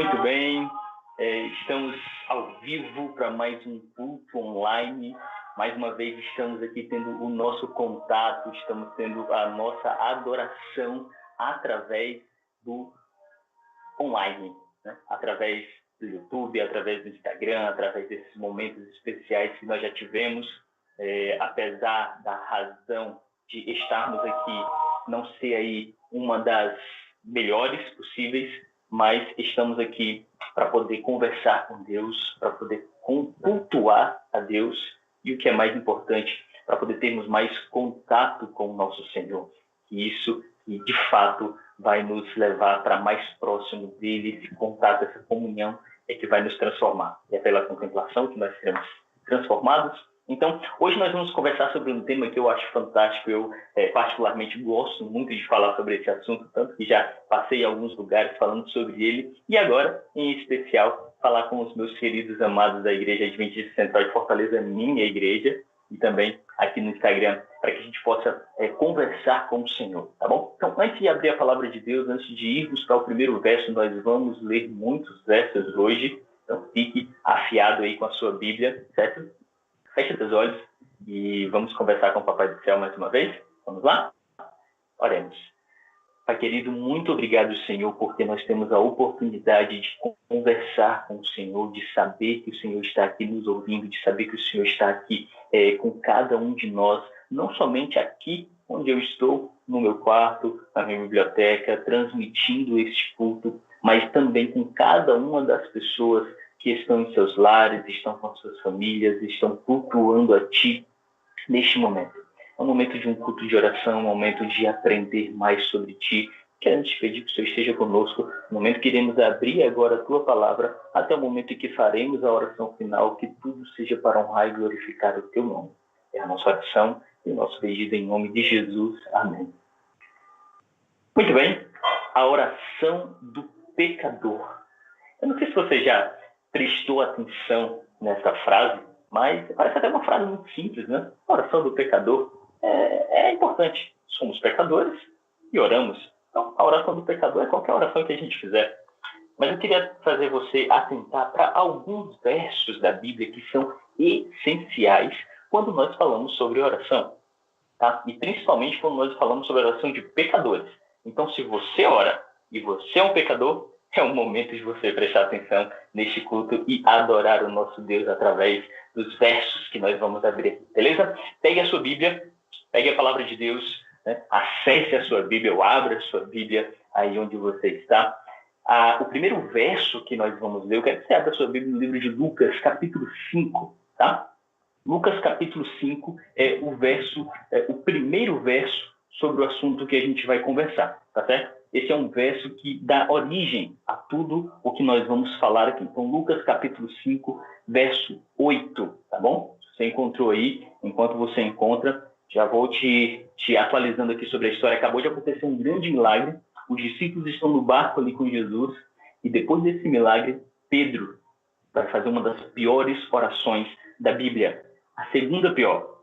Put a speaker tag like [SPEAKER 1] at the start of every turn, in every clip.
[SPEAKER 1] Muito bem, estamos ao vivo para mais um culto online. Mais uma vez estamos aqui tendo o nosso contato, estamos tendo a nossa adoração através do online, né? Através do YouTube, através do Instagram, através desses momentos especiais que nós já tivemos, apesar da razão de estarmos aqui não ser aí uma das melhores possíveis, mas estamos aqui para poder conversar com Deus, para poder cultuar a Deus e o que é mais importante, para poder termos mais contato com o nosso Senhor. E isso, de fato, vai nos levar para mais próximo dele. Esse contato, essa comunhão é que vai nos transformar. É pela contemplação que nós seremos transformados. Então, hoje nós vamos conversar sobre um tema que eu acho fantástico. Eu, particularmente, gosto muito de falar sobre esse assunto, tanto que já passei em alguns lugares falando sobre ele. E agora, em especial, falar com os meus queridos amados da Igreja Adventista Central de Fortaleza, minha igreja, e também aqui no Instagram, para que a gente possa conversar com o Senhor, tá bom? Então, antes de abrir a palavra de Deus, antes de irmos para o primeiro verso, nós vamos ler muitos versos hoje. Então, fique afiado aí com a sua Bíblia, certo? Feche seus olhos e vamos conversar com o Papai do Céu mais uma vez. Vamos lá? Oremos. Pai querido, muito obrigado, Senhor, porque nós temos a oportunidade de conversar com o Senhor, de saber que o Senhor está aqui nos ouvindo, de saber que o Senhor está aqui com cada um de nós, não somente aqui onde eu estou, no meu quarto, na minha biblioteca, transmitindo este culto, mas também com cada uma das pessoas que estão em seus lares, estão com suas famílias, estão cultuando a Ti neste momento. É um momento de um culto de oração, um momento de aprender mais sobre Ti. Queremos te pedir que o Senhor esteja conosco, no momento que iremos abrir agora a Tua Palavra, até o momento em que faremos a oração final, que tudo seja para honrar e glorificar o Teu nome. É a nossa oração e o nosso pedido em nome de Jesus. Amém. Muito bem, a oração do pecador. Eu não sei se você já prestou atenção nessa frase, mas parece até uma frase muito simples, né? A oração do pecador é importante. Somos pecadores e oramos. Então, a oração do pecador é qualquer oração que a gente fizer. Mas eu queria fazer você atentar para alguns versos da Bíblia que são essenciais quando nós falamos sobre oração, tá? E principalmente quando nós falamos sobre a oração de pecadores. Então, se você ora e você é um pecador, é o momento de você prestar atenção neste culto e adorar o nosso Deus através dos versos que nós vamos abrir, beleza? Pegue a sua Bíblia, pegue a palavra de Deus, né? Acesse a sua Bíblia ou abra a sua Bíblia aí onde você está. O primeiro verso que nós vamos ler, eu quero que você abra a sua Bíblia no livro de Lucas, capítulo 5, tá? Lucas, capítulo 5, é o primeiro verso sobre o assunto que a gente vai conversar, tá certo? Esse é um verso que dá origem a tudo o que nós vamos falar aqui. Então, Lucas, capítulo 5, verso 8, tá bom? Você encontrou aí, enquanto você encontra, já vou te atualizando aqui sobre a história. Acabou de acontecer um grande milagre. Os discípulos estão no barco ali com Jesus e depois desse milagre, Pedro vai fazer uma das piores orações da Bíblia. A segunda pior,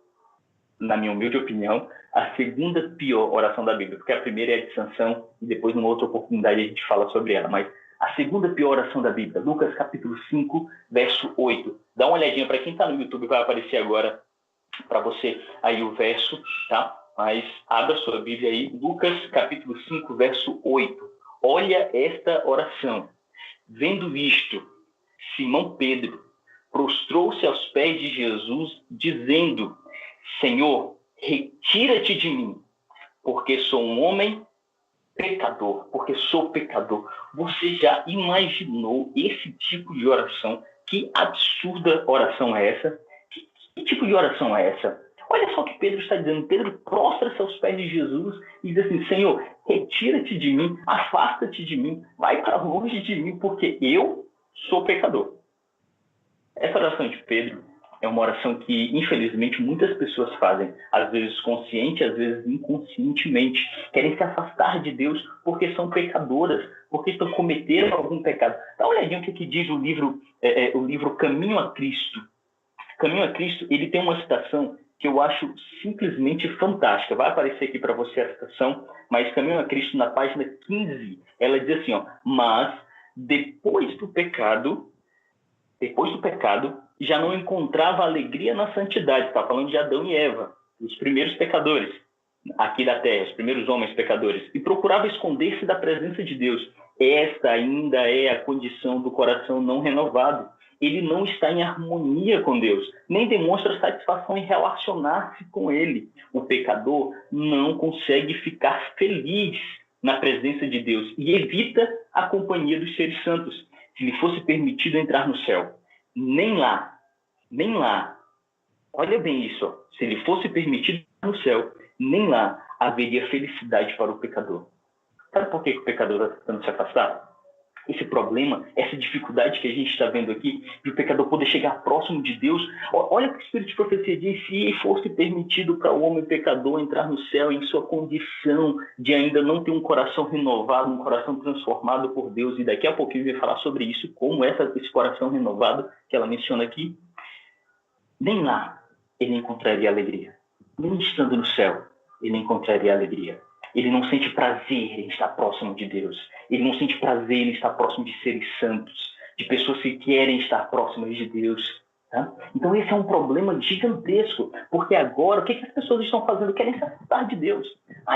[SPEAKER 1] na minha humilde opinião, a segunda pior oração da Bíblia, porque a primeira é a de Sansão e depois, numa outra oportunidade, a gente fala sobre ela. Mas a segunda pior oração da Bíblia, Lucas capítulo 5, verso 8. Dá uma olhadinha, para quem está no YouTube, vai aparecer agora para você aí o verso, tá? Mas abra sua Bíblia aí, Lucas capítulo 5, verso 8. Olha esta oração. Vendo isto, Simão Pedro prostrou-se aos pés de Jesus, dizendo: Senhor, retira-te de mim, porque sou um homem pecador, porque sou pecador. Você já imaginou esse tipo de oração? Que absurda oração é essa? Que tipo de oração é essa? Olha só o que Pedro está dizendo. Pedro prostra-se aos pés de Jesus e diz assim: Senhor, retira-te de mim, afasta-te de mim, vai para longe de mim, porque eu sou pecador. Essa oração de Pedro é uma oração que, infelizmente, muitas pessoas fazem, às vezes consciente, às vezes inconscientemente. Querem se afastar de Deus porque são pecadoras, porque estão cometendo algum pecado. Dá uma olhadinha o que diz o livro Caminho a Cristo. Caminho a Cristo, ele tem uma citação que eu acho simplesmente fantástica. Vai aparecer aqui para você a citação, mas Caminho a Cristo, na página 15, ela diz assim, ó: mas depois do pecado, já não encontrava alegria na santidade. Está falando de Adão e Eva, os primeiros pecadores aqui da terra, os primeiros homens pecadores, e procurava esconder-se da presença de Deus. Esta ainda é a condição do coração não renovado. Ele não está em harmonia com Deus, nem demonstra satisfação em relacionar-se com Ele. O pecador não consegue ficar feliz na presença de Deus e evita a companhia dos seres santos. Se lhe fosse permitido entrar no céu, nem lá, olha bem isso, se lhe fosse permitido entrar no céu, nem lá haveria felicidade para o pecador. Sabe por que o pecador está tentando se afastar? Esse problema, essa dificuldade que a gente está vendo aqui, de o pecador poder chegar próximo de Deus. Olha o que o Espírito de Profecia diz: se fosse permitido para o homem pecador entrar no céu em sua condição de ainda não ter um coração renovado, um coração transformado por Deus, e daqui a pouquinho eu vou falar sobre isso, como esse coração renovado que ela menciona aqui, nem lá ele encontraria alegria. Nem estando no céu, ele encontraria alegria. Ele não sente prazer em estar próximo de Deus. Ele não sente prazer em estar próximo de seres santos, de pessoas que querem estar próximas de Deus. Tá? Então esse é um problema gigantesco, porque agora o que as pessoas estão fazendo? Querem se afastar de Deus.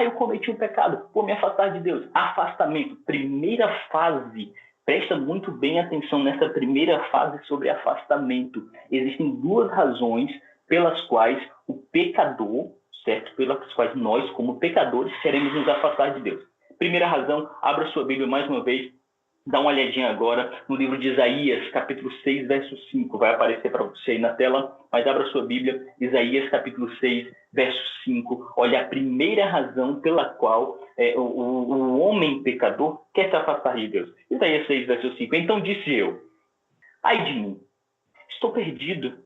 [SPEAKER 1] Eu cometi um pecado, vou me afastar de Deus. Afastamento, primeira fase. Presta muito bem atenção nessa primeira fase sobre afastamento. Existem duas razões pelas quais o pecador, certo? Pelas quais nós, como pecadores, queremos nos afastar de Deus. Primeira razão, abra sua Bíblia mais uma vez, dá uma olhadinha agora no livro de Isaías, capítulo 6, verso 5. Vai aparecer para você aí na tela, mas abra sua Bíblia, Isaías, capítulo 6, verso 5. Olha a primeira razão pela qual o homem pecador quer se afastar de Deus. Isaías 6, verso 5. Então disse eu: ai de mim, estou perdido,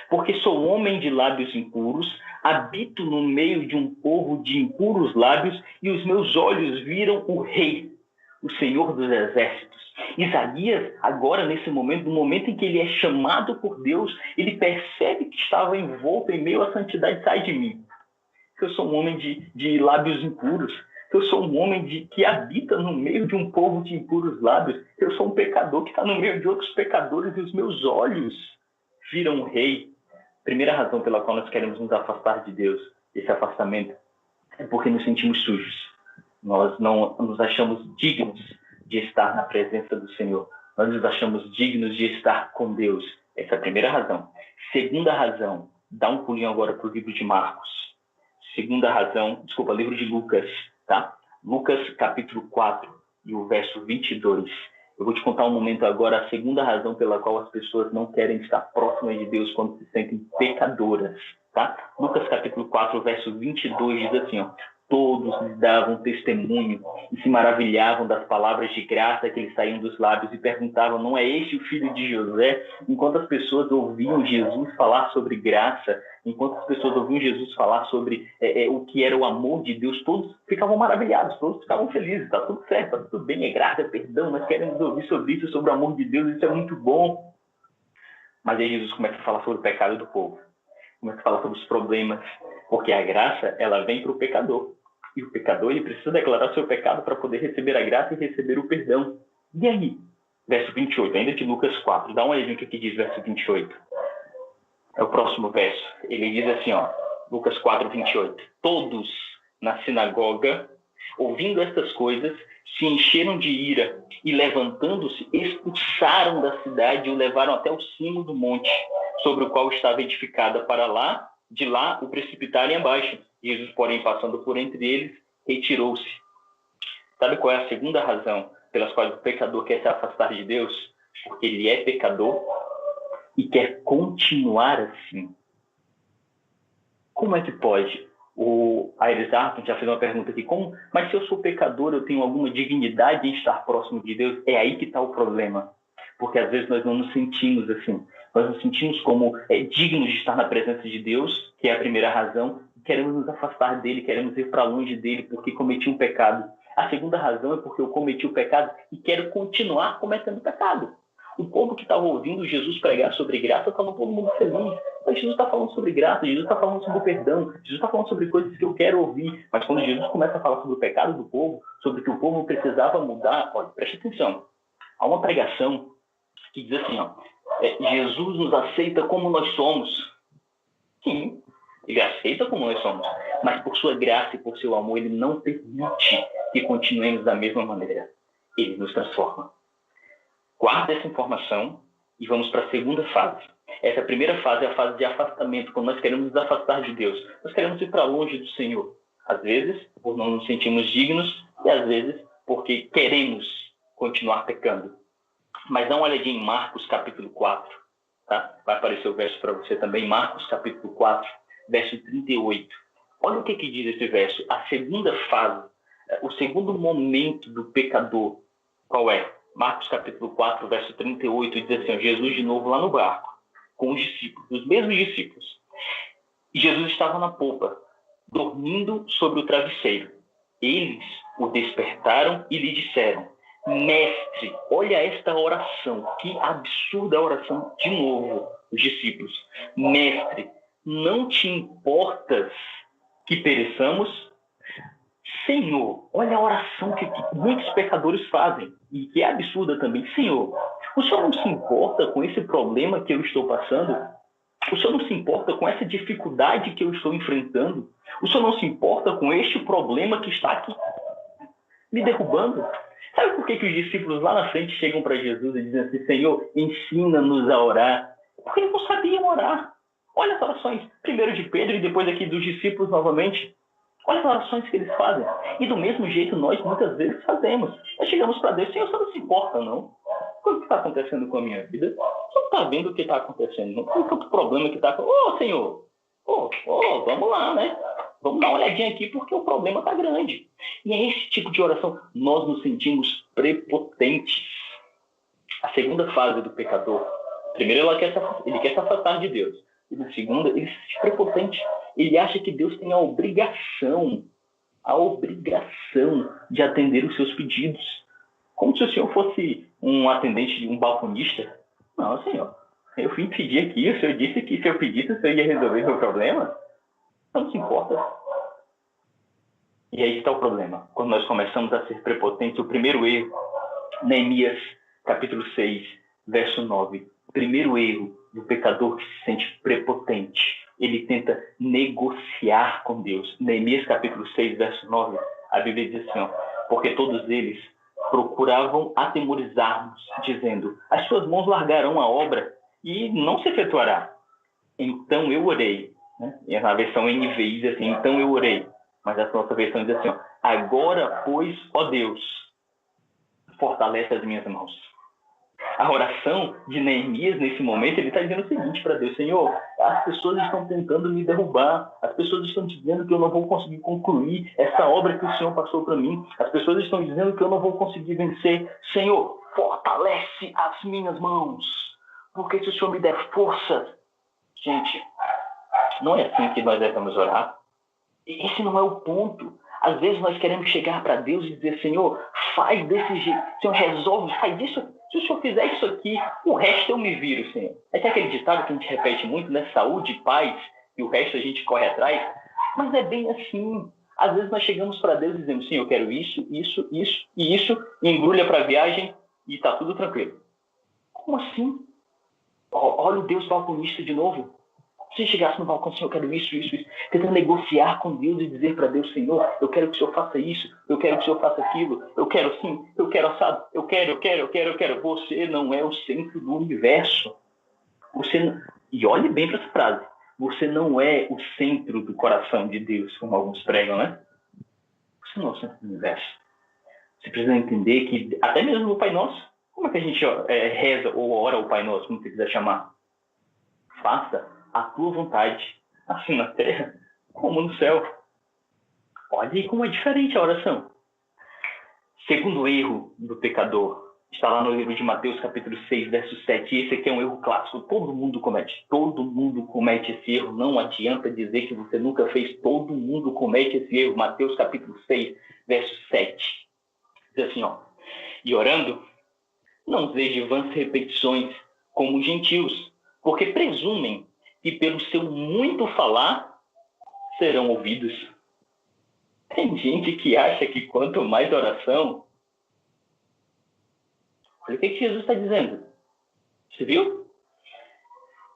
[SPEAKER 1] porque sou homem de lábios impuros, habito no meio de um povo de impuros lábios, e os meus olhos viram o Rei, o Senhor dos Exércitos. Isaías, agora nesse momento, no momento em que ele é chamado por Deus, ele percebe que estava envolto em meio à santidade. Sai de mim, que eu sou um homem de lábios impuros, que eu sou um homem que habita no meio de um povo de impuros lábios, que eu sou um pecador que está no meio de outros pecadores, e os meus olhos viram o Rei. Primeira razão pela qual nós queremos nos afastar de Deus, esse afastamento, é porque nos sentimos sujos. Nós não nos achamos dignos de estar na presença do Senhor. Nós nos achamos dignos de estar com Deus. Essa é a primeira razão. Segunda razão, dá um pulinho agora para o livro de Marcos. Livro de Lucas, tá? Lucas capítulo 4 e o verso 22. Eu vou te contar um momento agora a segunda razão pela qual as pessoas não querem estar próximas de Deus quando se sentem pecadoras, tá? Lucas capítulo 4, verso 22 diz assim, ó: todos lhes davam testemunho e se maravilhavam das palavras de graça que lhes saíam dos lábios e perguntavam: não é este o filho de José? Enquanto as pessoas ouviam Jesus falar sobre graça, enquanto as pessoas ouviam Jesus falar sobre o que era o amor de Deus, todos ficavam maravilhados, todos ficavam felizes. Está tudo certo, está tudo bem, é graça, é perdão, nós queremos ouvir sobre isso, sobre o amor de Deus, isso é muito bom. Mas aí Jesus começa a falar sobre o pecado do povo, começa a falar sobre os problemas, porque a graça, ela vem para o pecador. E o pecador, ele precisa declarar seu pecado para poder receber a graça e receber o perdão. E aí? Verso 28, ainda de Lucas 4. Dá uma olhadinha no que diz verso 28. É o próximo verso. Ele diz assim, ó, Lucas 4, 28. Todos na sinagoga, ouvindo estas coisas, se encheram de ira e, levantando-se, expulsaram da cidade e o levaram até o cimo do monte, sobre o qual estava edificada, para lá, de lá, o precipitarem abaixo. Jesus, porém, passando por entre eles, retirou-se. Sabe qual é a segunda razão pelas quais o pecador quer se afastar de Deus? Porque ele é pecador e quer continuar assim. Como é que pode? O Aires Arton já fez uma pergunta aqui. Mas se eu sou pecador, eu tenho alguma dignidade em estar próximo de Deus? É aí que está o problema. Porque às vezes nós não nos sentimos assim. Nós nos sentimos como dignos de estar na presença de Deus, que é a primeira razão. Queremos nos afastar dele, queremos ir para longe dele porque cometi um pecado. A segunda razão é porque eu cometi o pecado e quero continuar cometendo pecado. O povo que estava ouvindo Jesus pregar sobre graça estava todo mundo feliz. Mas Jesus está falando sobre graça, Jesus está falando sobre perdão, Jesus está falando sobre coisas que eu quero ouvir. Mas quando Jesus começa a falar sobre o pecado do povo, sobre que o povo precisava mudar, olha, preste atenção. Há uma pregação que diz assim, Jesus nos aceita como nós somos. Sim, ele aceita como nós somos, mas por sua graça e por seu amor, ele não permite que continuemos da mesma maneira. Ele nos transforma. Guarda essa informação e vamos para a segunda fase. Essa primeira fase é a fase de afastamento, quando nós queremos nos afastar de Deus. Nós queremos ir para longe do Senhor. Às vezes, por não nos sentirmos dignos, e às vezes, porque queremos continuar pecando. Mas dá uma olhadinha em Marcos, capítulo 4. Tá? Vai aparecer o verso para você também. Marcos, capítulo 4, verso 38. Olha o que diz esse verso. A segunda fase, o segundo momento do pecador, qual é? Marcos, capítulo 4, verso 38, diz assim, Jesus de novo lá no barco, com os discípulos, os mesmos discípulos. E Jesus estava na popa, dormindo sobre o travesseiro. Eles o despertaram e lhe disseram, Mestre, olha esta oração, que absurda oração, de novo, os discípulos. Mestre, não te importas que pereçamos? Senhor, olha a oração que muitos pecadores fazem, e que é absurda também. Senhor, o Senhor não se importa com esse problema que eu estou passando? O Senhor não se importa com essa dificuldade que eu estou enfrentando? O Senhor não se importa com este problema que está aqui me derrubando? Sabe por que os discípulos lá na frente chegam para Jesus e dizem assim, Senhor, ensina-nos a orar? Porque eles não sabiam orar. Olha as orações, primeiro de Pedro e depois aqui dos discípulos novamente. Olha as orações que eles fazem. E do mesmo jeito nós muitas vezes fazemos. Nós chegamos para Deus, Senhor, você não se importa não? O que está acontecendo com a minha vida? Você não está vendo o que está acontecendo? Não tem tanto problema que está acontecendo. Ô, Senhor, vamos lá, né? Vamos dar uma olhadinha aqui porque o problema está grande. E é esse tipo de oração. Nós nos sentimos prepotentes. A segunda fase do pecador. Primeiro, ele quer se afastar de Deus. E na segunda, ele se sente prepotente. Ele acha que Deus tem a obrigação de atender os seus pedidos. Como se o Senhor fosse um atendente, um balconista. Não, Senhor. Eu vim pedir aqui, o Senhor disse que se eu pedisse, o Senhor ia resolver o meu problema. Não se importa. E aí está o problema. Quando nós começamos a ser prepotentes, o primeiro erro, Neemias, capítulo 6, verso 9. O primeiro erro do pecador que se sente prepotente. Ele tenta negociar com Deus. Neemias, capítulo 6, verso 9, a Bíblia diz assim, porque todos eles procuravam atemorizar-nos, dizendo, as suas mãos largarão a obra e não se efetuará. Então eu orei. Né? E na versão NVI diz assim, então eu orei. Mas a nossa versão diz assim, agora, pois, ó Deus, fortalece as minhas mãos. A oração de Neemias, nesse momento, ele está dizendo o seguinte para Deus, Senhor, as pessoas estão tentando me derrubar, as pessoas estão dizendo que eu não vou conseguir concluir essa obra que o Senhor passou para mim, as pessoas estão dizendo que eu não vou conseguir vencer. Senhor, fortalece as minhas mãos, porque se o Senhor me der força, gente, não é assim que nós devemos orar. Esse não é o ponto. Às vezes nós queremos chegar para Deus e dizer, Senhor, faz desse jeito, Senhor, resolve, faz isso. Se o Senhor fizer isso aqui, o resto eu me viro, Senhor. É aquele ditado que a gente repete muito, né? Saúde, paz, e o resto a gente corre atrás. Mas é bem assim. Às vezes nós chegamos para Deus e dizemos, Senhor, eu quero isso, isso, isso e isso, embrulha para a viagem e está tudo tranquilo. Como assim? Olha o Deus balconista de novo. Se chegasse no balcão, Senhor, eu quero isso, isso, isso. Tentando negociar com Deus e dizer para Deus, Senhor, eu quero que o Senhor faça isso, eu quero que o Senhor faça aquilo, eu quero assim, eu quero assado, eu quero. Você não é o centro do universo. E olhe bem para essa frase. Você não é o centro do coração de Deus, como alguns pregam, né? Você não é o centro do universo. Você precisa entender que, até mesmo no Pai Nosso, como é que a gente reza ou ora o Pai Nosso, como você quiser chamar? Faça a tua vontade, assim na terra, como no céu. Olha aí como é diferente a oração. Segundo erro do pecador, está lá no livro de Mateus, capítulo 6, verso 7. E esse aqui é um erro clássico. Todo mundo comete esse erro. Não adianta dizer que você nunca fez. Todo mundo comete esse erro. Mateus, capítulo 6, verso 7. Diz assim, e orando, não useje vãs repetições como os gentios, porque presumem que pelo seu muito falar serão ouvidos. Tem gente que acha que quanto mais oração, Olha o que Jesus está dizendo. Você viu?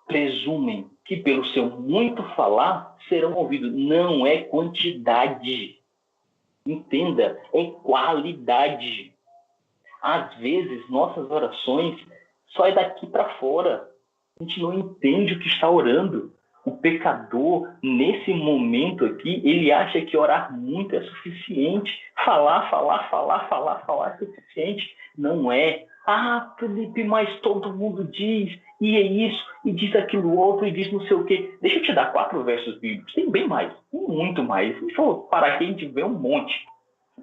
[SPEAKER 1] Presumem que pelo seu muito falar serão ouvidos. Não é quantidade. Entenda, é qualidade. Às vezes, nossas orações só é daqui para fora. A gente não entende o que está orando. O pecador, nesse momento aqui, ele acha que orar muito é suficiente. Falar é suficiente. Não é. Ah, Felipe, mas todo mundo diz, e é isso, e diz aquilo outro, e diz não sei o quê. Deixa eu te dar 4 versos bíblicos. Tem bem mais, tem muito mais. Se for parar aqui, a gente vê um monte.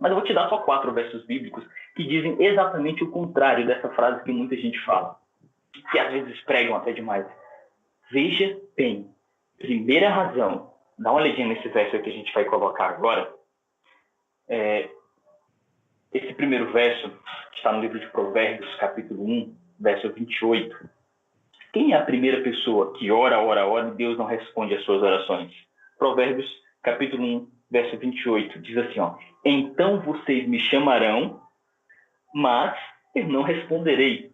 [SPEAKER 1] Mas eu vou te dar só 4 versos bíblicos que dizem exatamente o contrário dessa frase que muita gente fala. Que às vezes pregam até demais. Veja bem. Primeira razão. Dá uma olhadinha nesse verso que a gente vai colocar agora. Esse primeiro verso, que está no livro de Provérbios, capítulo 1, verso 28. Quem é a primeira pessoa que ora e Deus não responde às suas orações? Provérbios, capítulo 1, verso 28, diz assim, ó: então vocês me chamarão, mas eu não responderei.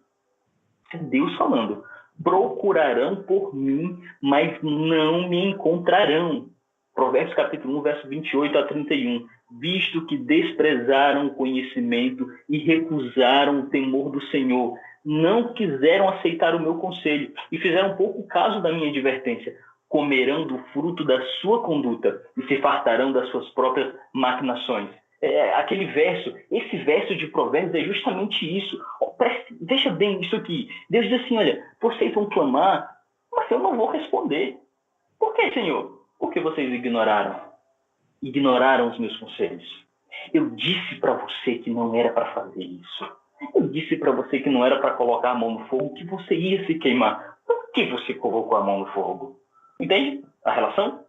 [SPEAKER 1] É Deus falando. Procurarão por mim, mas não me encontrarão. Provérbios capítulo 1, verso 28 a 31. Visto que desprezaram o conhecimento e recusaram o temor do Senhor, não quiseram aceitar o meu conselho e fizeram pouco caso da minha advertência, comerão do fruto da sua conduta e se fartarão das suas próprias maquinações. Aquele verso, esse verso de Provérbios é justamente isso. Veja bem isso aqui. Deus diz assim, olha, vocês vão clamar, mas eu não vou responder. Por que, Senhor? Porque vocês ignoraram os meus conselhos. Eu disse para você que não era para fazer isso. Eu disse para você que não era para colocar a mão no fogo, que você ia se queimar. Por que você colocou a mão no fogo? Entende a relação?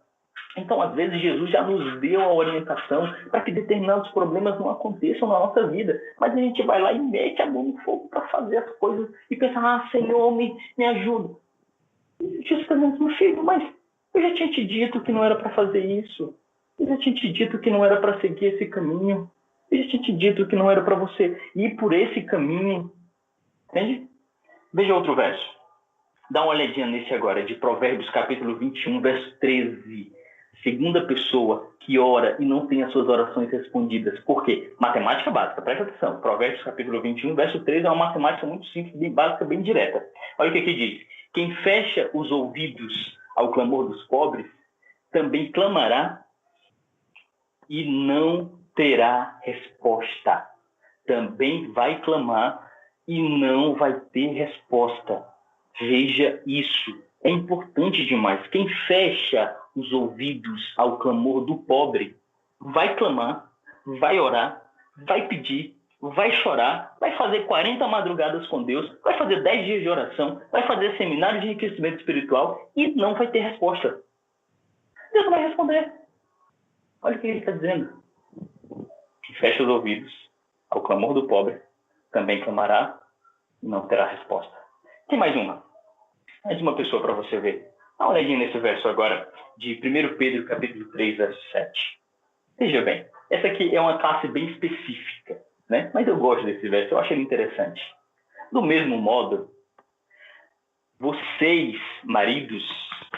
[SPEAKER 1] Então, às vezes, Jesus já nos deu a orientação para que determinados problemas não aconteçam na nossa vida. Mas a gente vai lá e mete a mão no fogo para fazer as coisas e pensa, Senhor, me ajuda. Jesus está dizendo, meu filho, mas eu já tinha te dito que não era para fazer isso. Eu já tinha te dito que não era para seguir esse caminho. Eu já tinha te dito que não era para você ir por esse caminho. Entende? Veja outro verso. Dá uma olhadinha nesse agora, de Provérbios capítulo 21, verso 13. Segunda pessoa que ora e não tem as suas orações respondidas. Por quê? Matemática básica, presta atenção. Provérbios capítulo 21, verso 13 é uma matemática muito simples, bem básica, bem direta. Olha o que diz. Quem fecha os ouvidos ao clamor dos pobres, também clamará e não terá resposta. Também vai clamar e não vai ter resposta. Veja isso. É importante demais. Quem fecha os ouvidos ao clamor do pobre vai clamar, vai orar, vai pedir, vai chorar, vai fazer 40 madrugadas com Deus, vai fazer 10 dias de oração, vai fazer seminário de enriquecimento espiritual e não vai ter resposta. Deus não vai responder. Olha o que ele está dizendo. Quem fecha os ouvidos ao clamor do pobre também clamará e não terá resposta. Tem mais uma. Mais uma pessoa para você ver. Dá uma olhadinha nesse verso agora, de 1 Pedro, capítulo 3, verso 7. Veja bem, essa aqui é uma classe bem específica, né? Mas eu gosto desse verso, eu acho ele interessante. Do mesmo modo, vocês, maridos,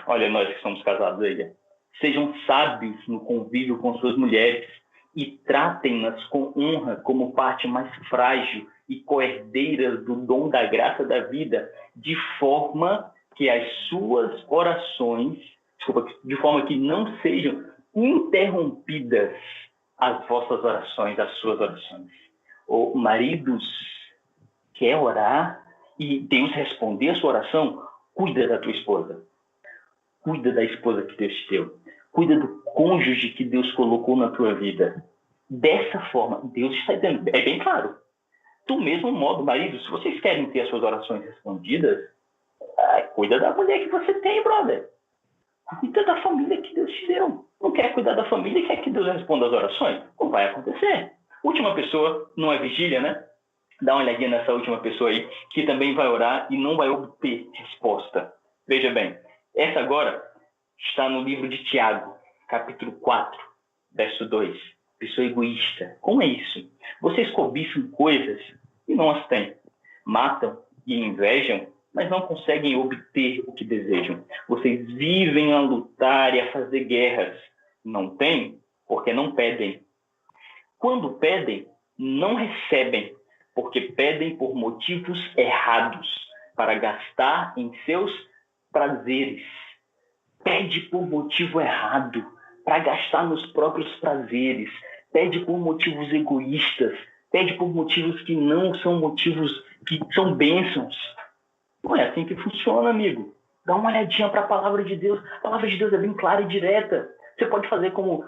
[SPEAKER 1] olha nós que somos casados aí, sejam sábios no convívio com suas mulheres e tratem-nas com honra como parte mais frágil e coerdeiras do dom da graça da vida, de forma que as suas orações, de forma que não sejam interrompidas as vossas orações, as suas orações. Ou maridos, quer orar e Deus responder a sua oração? Cuida da tua esposa. Cuida da esposa que Deus te deu. Cuida do cônjuge que Deus colocou na tua vida. Dessa forma, Deus está dizendo, é bem claro. Do mesmo modo, marido, se vocês querem ter as suas orações respondidas, cuida da mulher que você tem, brother. Cuida da família que Deus te deu. Não quer cuidar da família e quer que Deus responda as orações? Não vai acontecer. Última pessoa, não é vigília, né? Dá uma olhadinha nessa última pessoa aí, que também vai orar e não vai obter resposta. Veja bem, essa agora está no livro de Tiago, capítulo 4, verso 2. Pessoa egoísta. Como é isso? Vocês cobiçam coisas e não as têm. matam e invejam, mas não conseguem obter o que desejam. Vocês vivem a lutar e a fazer guerras. Não têm, porque não pedem. Quando pedem, não recebem, porque pedem por motivos errados, para gastar em seus prazeres. Pede por motivo errado, para gastar nos próprios prazeres. Pede por motivos egoístas. Pede por motivos que não são motivos que são bênçãos. Não é assim que funciona, amigo. Dá uma olhadinha para a palavra de Deus. A palavra de Deus é bem clara e direta. Você pode fazer como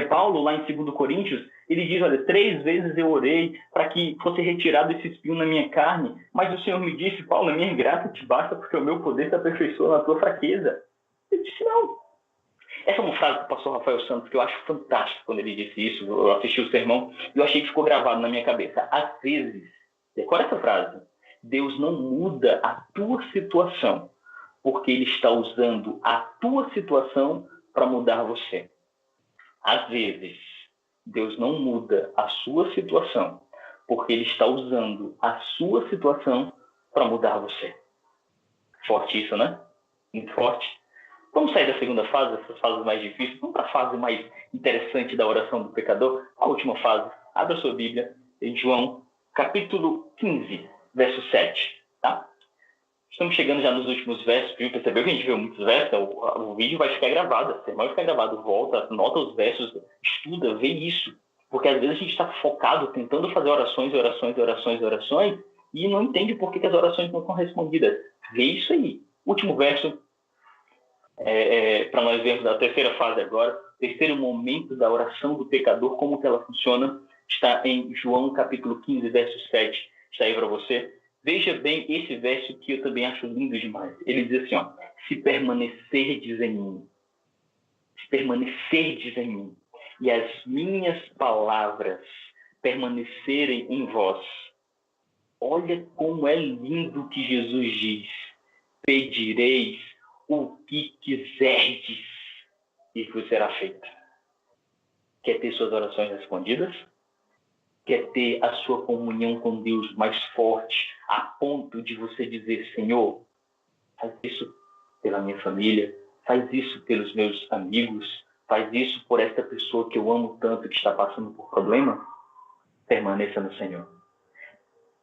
[SPEAKER 1] Paulo, lá em 2 Coríntios, ele diz, olha, 3 vezes eu orei para que fosse retirado esse espinho na minha carne, mas o Senhor me disse, Paulo, a minha graça te basta porque o meu poder se aperfeiçoa na tua fraqueza. Eu disse, não. Essa é uma frase do pastor Rafael Santos que eu acho fantástico quando ele disse isso. Eu assisti o sermão e eu achei que ficou gravado na minha cabeça. Às vezes, decora essa frase, Deus não muda a tua situação porque Ele está usando a tua situação para mudar você. Às vezes, Deus não muda a sua situação porque Ele está usando a sua situação para mudar você. Forte isso, né? Muito forte. Vamos sair da segunda fase, dessas fases mais difíceis, vamos para a fase mais interessante da oração do pecador, a última fase. Abra sua Bíblia em João, capítulo 15, verso 7. Tá? Estamos chegando já nos últimos versos, viu? Percebeu que a gente viu muitos versos? O vídeo vai ficar gravado, o sermão vai ficar gravado. Volta, anota os versos, estuda, vê isso. Porque às vezes a gente está focado, tentando fazer orações, e não entende por que as orações não são respondidas. Vê isso aí. Último verso. Para nós vermos a terceira fase agora, terceiro momento da oração do pecador, como que ela funciona, está em João capítulo 15, verso 7, está aí para você. Veja bem esse verso que eu também acho lindo demais. Ele diz assim, ó, se permanecerdes em mim, e as minhas palavras permanecerem em vós. Olha como é lindo que Jesus diz, pedireis o que quiserdes e vos será feito. Quer ter suas orações respondidas? Quer ter a sua comunhão com Deus mais forte, a ponto de você dizer, Senhor, faz isso pela minha família, faz isso pelos meus amigos, faz isso por esta pessoa que eu amo tanto, que está passando por problema? Permaneça no Senhor.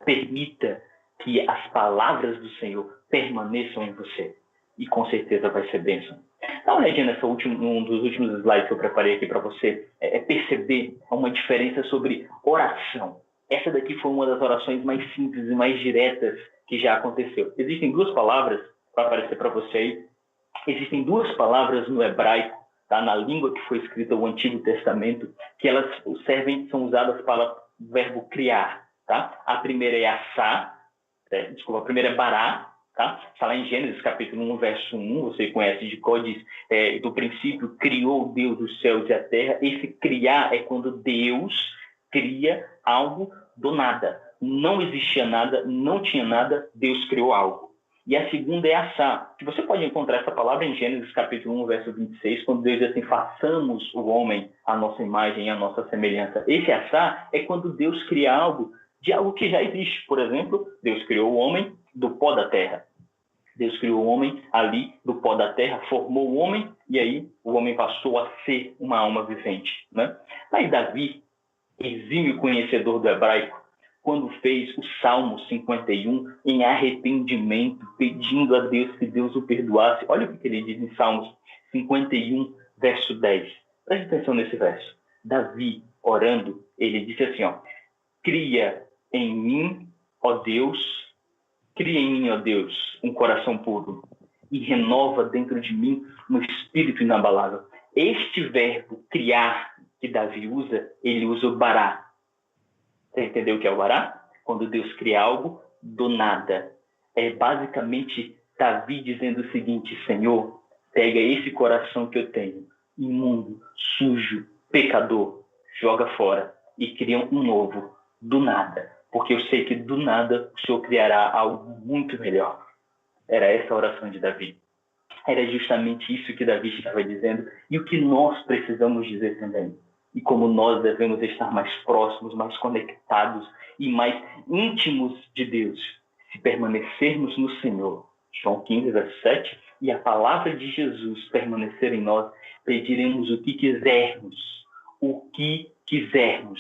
[SPEAKER 1] Permita que as palavras do Senhor permaneçam em você. E com certeza vai ser bênção. Dá uma olhadinha um dos últimos slides que eu preparei aqui para você, perceber uma diferença sobre oração. Essa daqui foi uma das orações mais simples e mais diretas que já aconteceu. Existem 2 palavras, vai aparecer para você aí, existem 2 palavras no hebraico, tá? Na língua que foi escrita o Antigo Testamento, que elas são usadas para o verbo criar. Tá? A primeira é assá, a primeira é bará, tá? Está lá em Gênesis capítulo 1, verso 1, você conhece de cor, diz, do princípio criou Deus os céus e a terra. Esse criar é quando Deus cria algo do nada. Não existia nada, não tinha nada, Deus criou algo. E a segunda é assá, que você pode encontrar essa palavra em Gênesis capítulo 1, verso 26, quando Deus diz assim, façamos o homem à nossa imagem e à nossa semelhança. Esse assá é quando Deus cria algo de algo que já existe. Por exemplo, Deus criou o homem do pó da terra. Deus criou o homem ali do pó da terra, formou o homem, e aí o homem passou a ser uma alma vivente. Né? Aí Davi, exímio conhecedor do hebraico, quando fez o Salmo 51 em arrependimento, pedindo a Deus que Deus o perdoasse. Olha o que ele diz em Salmos 51, verso 10. Preste atenção nesse verso. Davi, orando, ele disse assim, ó, cria em mim, ó Deus, um coração puro e renova dentro de mim um espírito inabalável. Este verbo criar que Davi usa, ele usa o bará. Você entendeu o que é o bará? Quando Deus cria algo do nada. É basicamente Davi dizendo o seguinte, Senhor, pega esse coração que eu tenho, imundo, sujo, pecador, joga fora e cria um novo, do nada. Porque eu sei que do nada o Senhor criará algo muito melhor. Era essa a oração de Davi. Era justamente isso que Davi estava dizendo e o que nós precisamos dizer também. E como nós devemos estar mais próximos, mais conectados e mais íntimos de Deus. Se permanecermos no Senhor, João 15, verso 7, e a palavra de Jesus permanecer em nós, pediremos o que quisermos,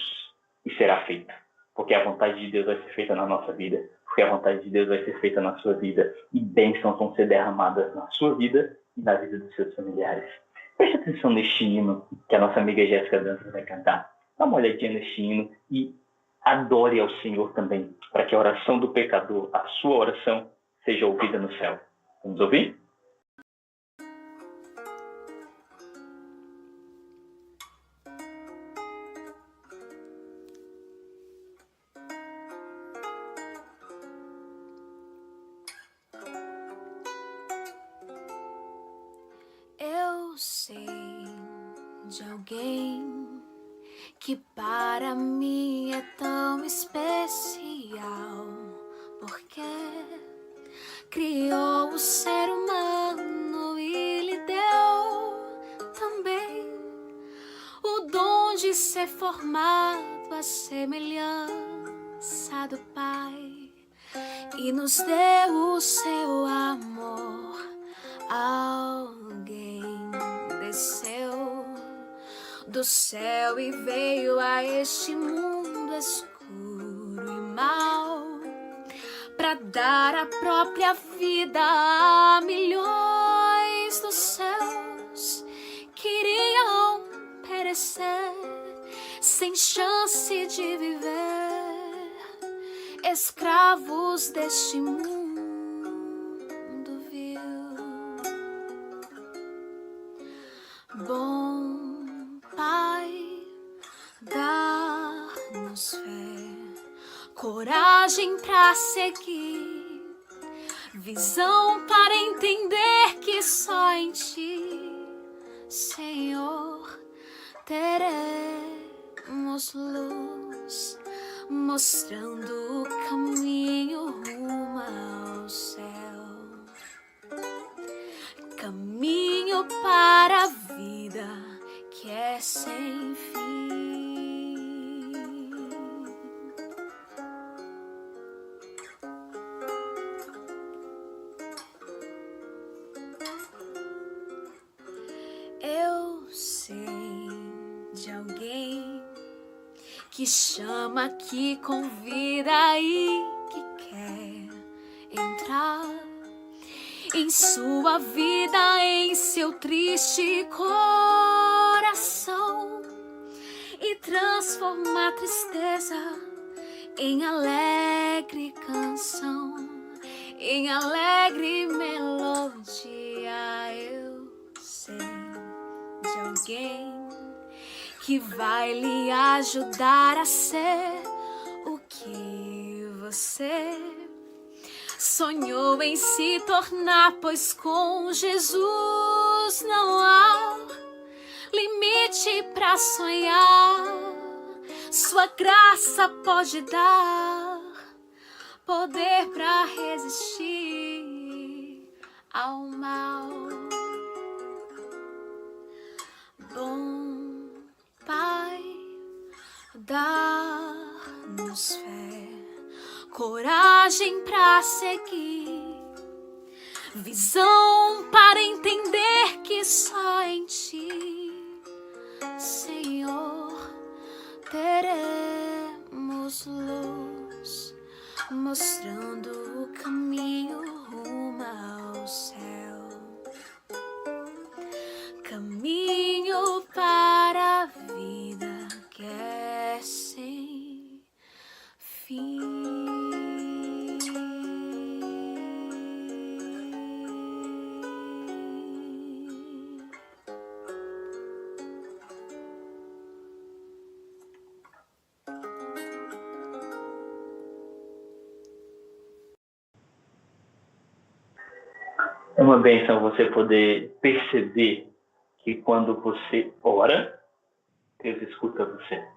[SPEAKER 1] e será feito. Porque a vontade de Deus vai ser feita na nossa vida, porque a vontade de Deus vai ser feita na sua vida, e bênçãos vão ser derramadas na sua vida e na vida dos seus familiares. Preste atenção neste hino que a nossa amiga Jéssica Dantas vai cantar. Dá uma olhadinha neste hino e adore ao Senhor também, para que a oração do pecador, a sua oração, seja ouvida no céu. Vamos ouvir?
[SPEAKER 2] Eu sei de alguém que para mim é tão especial, porque criou o ser humano e lhe deu também o dom de ser formado à semelhança do Pai, e nos deu o seu amor. Alguém desceu do céu e veio a este mundo escuro e mau, para dar a própria vida a milhões dos céus que iriam perecer sem chance de viver, escravos deste mundo vil. Bom Pai, dá-nos fé, coragem para seguir, visão para entender que só em Ti, Senhor, teremos luz, mostrando o caminho rumo ao céu, caminho para a vida que é sem fim. Eu sei de alguém que chama, que convida e que quer entrar em sua vida, em seu triste coração, e transformar a tristeza em alegre canção, em alegre melodia. Eu sei de alguém que vai lhe ajudar a ser o que você sonhou em se tornar, pois com Jesus não há limite para sonhar. Sua graça pode dar poder para resistir ao mal. Bom Pai, dá-nos fé, coragem para seguir, visão para entender que só em Ti, Senhor, teremos luz, mostrando o caminho rumo ao céu, caminho para a vida que é sem fim.
[SPEAKER 1] É uma bênção você poder perceber que quando você ora, Deus escuta você.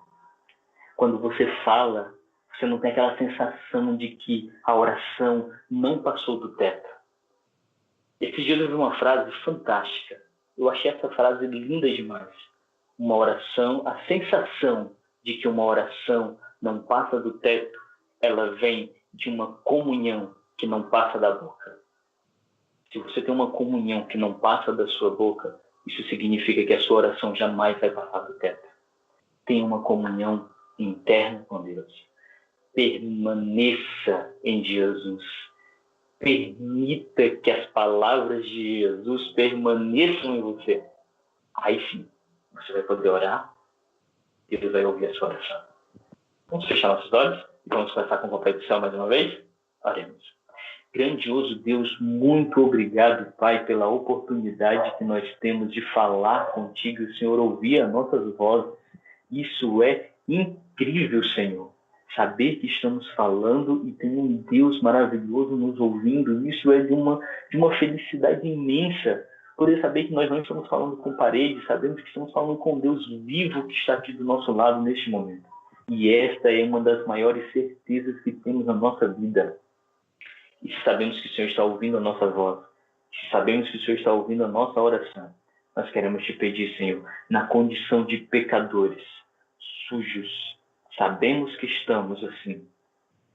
[SPEAKER 1] Quando você fala, você não tem aquela sensação de que a oração não passou do teto. Esse dia eu vi uma frase fantástica. Eu achei essa frase linda demais. Uma oração, a sensação de que uma oração não passa do teto, ela vem de uma comunhão que não passa da boca. Se você tem uma comunhão que não passa da sua boca, isso significa que a sua oração jamais vai passar do teto. Tenha uma comunhão interna com Deus. Permaneça em Jesus. Permita que as palavras de Jesus permaneçam em você. Aí sim, você vai poder orar e Deus vai ouvir a sua oração. Vamos fechar nossos olhos e vamos começar com o Papai do Céu mais uma vez? Oremos. Grandioso Deus, muito obrigado, Pai, pela oportunidade que nós temos de falar contigo e o Senhor ouvir as nossas vozes. Isso é incrível, Senhor. Saber que estamos falando e tem um Deus maravilhoso nos ouvindo, isso é de uma felicidade imensa. Poder saber que nós não estamos falando com paredes, sabemos que estamos falando com Deus vivo que está aqui do nosso lado neste momento. E esta é uma das maiores certezas que temos na nossa vida. E se sabemos que o Senhor está ouvindo a nossa voz, se sabemos que o Senhor está ouvindo a nossa oração, nós queremos te pedir, Senhor, na condição de pecadores, sujos, sabemos que estamos assim,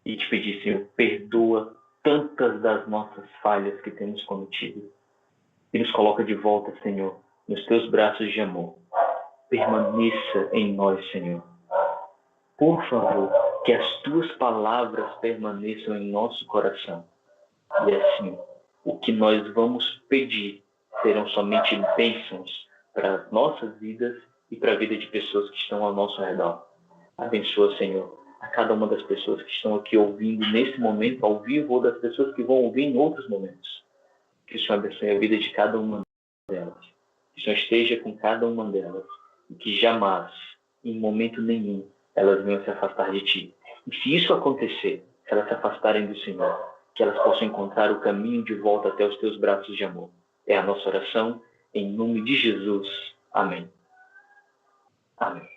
[SPEAKER 1] e te pedir, Senhor, perdoa tantas das nossas falhas que temos cometido, e nos coloca de volta, Senhor, nos teus braços de amor. Permaneça em nós, Senhor. Por favor, que as tuas palavras permaneçam em nosso coração. E assim, o que nós vamos pedir serão somente bênçãos para as nossas vidas e para a vida de pessoas que estão ao nosso redor. Abençoa, Senhor, a cada uma das pessoas que estão aqui ouvindo nesse momento, ao vivo, ou das pessoas que vão ouvir em outros momentos. Que o Senhor abençoe a vida de cada uma delas. Que o Senhor esteja com cada uma delas. E que jamais, em momento nenhum, elas venham se afastar de Ti. E se isso acontecer, se elas se afastarem do Senhor, que elas possam encontrar o caminho de volta até os Teus braços de amor. É a nossa oração, em nome de Jesus. Amém. Amém.